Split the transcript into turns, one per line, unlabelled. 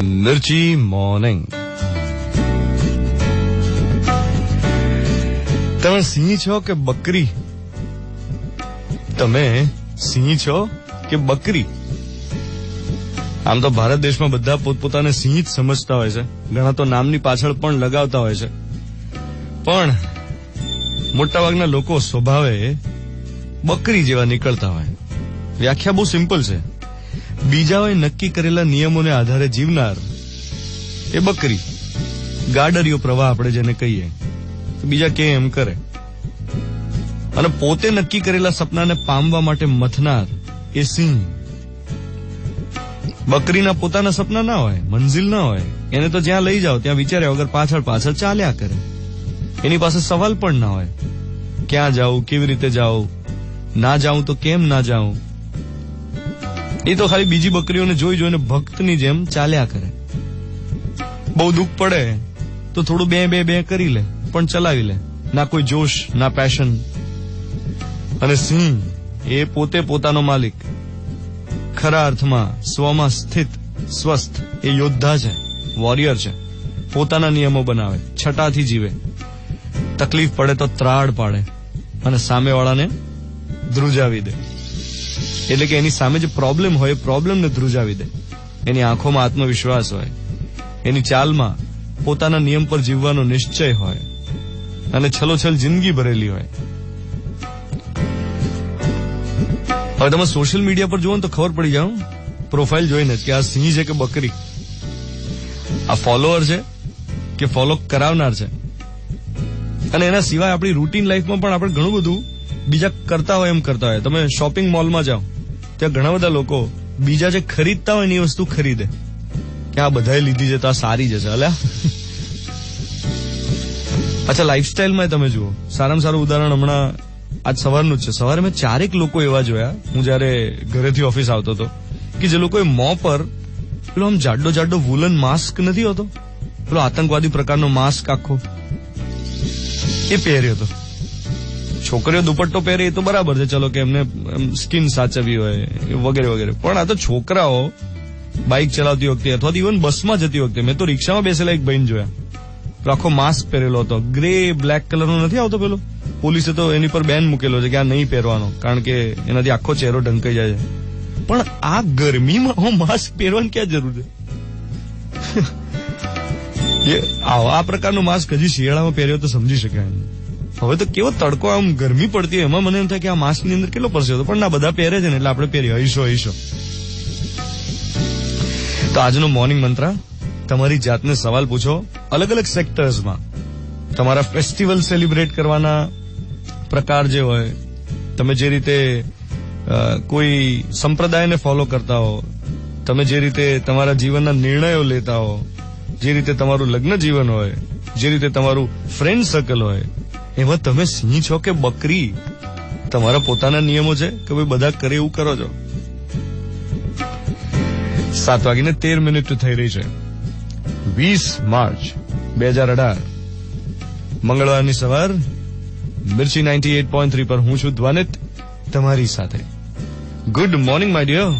મિર્ચી morning. તમે સિંહ છો કે બકરી? તમે સિંહ છો કે બકરી? આમ તો ભારત દેશમાં બધા પોતપોતાને સિંહ જ સમજતા હોય છે. ઘણા તો નામની પાછળ પણ લગાવતા હોય છે, પણ મોટાભાગના લોકો સ્વભાવે બકરી જેવા નીકળતા હોય. વ્યાખ્યા બહુ સિમ્પલ છે. બીજાઓએ નક્કી કરેલા નિયમોને આધારે જીવનાર એ બકરી. ગાડરિયો પ્રવાહ આપણે જેને કહીએ, બીજા કે એમ કરે. અને પોતે નક્કી કરેલા સપનાને પામવા માટે મથનાર એ સિંહ. બકરીના પોતાના સપના ના હોય, મંઝિલ ના હોય. એને તો જ્યાં લઈ જાઓ ત્યાં વિચાર્યા વગર પાછળ પાછળ ચાલ્યા કરે. એની પાસે સવાલ પણ ના હોય, ક્યાં જાઉં, કેવી રીતે જાઉં, ના જાઉં તો કેમ ના જાઉં. એ તો ખાલી બીજી બકરીઓને જોઈ જોઈને ભક્તની જેમ ચાલ્યા કરે. બહુ દુઃખ પડે તો થોડું બે કરી લે, પણ ચલાવી લે. ના કોઈ જોશ, ના પેશન. અને સિંહ એ પોતે પોતાનો માલિક. ખરા અર્થમાં સ્વમાં સ્થિત, સ્વસ્થ એ યોદ્ધા છે, વોરિયર છે. પોતાના નિયમો બનાવે, છટાથી જીવે. તકલીફ પડે તો ત્રાડ પાડે અને સામેવાળાને ધ્રુજાવી દે. એટલે કે એની સામે જે પ્રોબ્લેમ હોય એ પ્રોબ્લેમને ધ્રુજાવી દે. એની આંખોમાં આત્મવિશ્વાસ હોય, એની ચાલમાં પોતાના નિયમ પર જીવવાનો નિશ્ચય હોય, અને છલોછલ જિંદગી ભરેલી હોય. હવે તમે સોશિયલ મીડિયા પર જુઓ ને તો ખબર પડી જાઓ, પ્રોફાઇલ જોઈને કે આ સિંહ છે કે બકરી, આ ફોલોઅર છે કે ફોલો કરાવનાર છે. અને એના સિવાય આપણી રૂટીન લાઈફમાં પણ આપણે ઘણું બધું બીજા કરતા હોય એમ કરતા હોય. તમે શોપિંગ મોલમાં જાઓ, ત્યાં ઘણા બધા લોકો બીજા જે ખરીદતા હોય ને એ વસ્તુ ખરીદે કે આ બધાએ લીધી છે તો આ સારી જશે. અલ્યા, અચ્છા, લાઈફસ્ટાઈલમાં તમે જુઓ, સારામાં સારું ઉદાહરણ હમણાં આજ સવારનું જ છે. સવારે મેં 4 લોકો એવા જોયા, હું જયારે ઘરેથી ઓફિસ આવતો હતો, કે જે લોકોએ મોં પર પેલો આમ જાડો વુલન માસ્ક નથી હોતો, પેલો આતંકવાદી પ્રકારનો માસ્ક આખો, એ પહેર્યો હતો. છોકરીઓ દુપટ્ટો પહેરે એ તો બરાબર છે, ચલો કે એમને સ્કિન સાચવવી હોય વગેરે વગેરે. પણ આ તો છોકરાઓ બાઇક ચલાવતી વખતે અથવા ઇવન બસમાં જતી વખતે, મેં તો રિક્ષામાં બેસેલા એક ભાઈને જોયા, આખો માસ્ક પહેરેલો હતો. ગ્રે બ્લેક કલરનો નથી આવતો પેલો, પોલીસે તો એની પર બેન મૂકેલો છે કે આ નહીં પહેરવાનો, કારણ કે એનાથી આખો ચહેરો ઢંકાઈ જાય છે. પણ આ ગરમીમાં માસ્ક પહેરવાની ક્યાં જરૂર છે? આ પ્રકારનું માસ્ક હજી શિયાળામાં પહેર્યો તો સમજી શકાય. હવે તો કેવો તડકો, આમ ગરમી પડતી હોય, એમાં મને એમ થાય કે આ માસ્કની અંદર કેટલો પરસેવો હતો. પણ ના, બધા પહેરે છે ને એટલે આપણે પહેરીએ. હૈશો. તો આજનો મોર્નિંગ મંત્ર, તમારી જાતને સવાલ પૂછો. અલગ અલગ સેક્ટર્સમાં તમારા ફેસ્ટિવલ સેલિબ્રેટ કરવાના પ્રકાર જે હોય, તમે જે રીતે કોઈ સંપ્રદાયને ફોલો કરતા હો, તમે જે રીતે તમારા જીવનના નિર્ણયો લેતા હો, જે રીતે તમારું લગ્ન જીવન હોય, જે રીતે તમારું ફ્રેન્ડ સર્કલ હોય, એમાં તમે સિંહ છો કે બકરી? તમારા પોતાના નિયમો છે કે ભાઈ બધા કરે એવું કરો છો? 7:13 થઈ રહી છે, 20 માર્ચ 2018, મંગળવારની સવાર. મિર્ચી 98.3 પર હું છું ધ્વનિત, તમારી સાથે. Good morning my dear.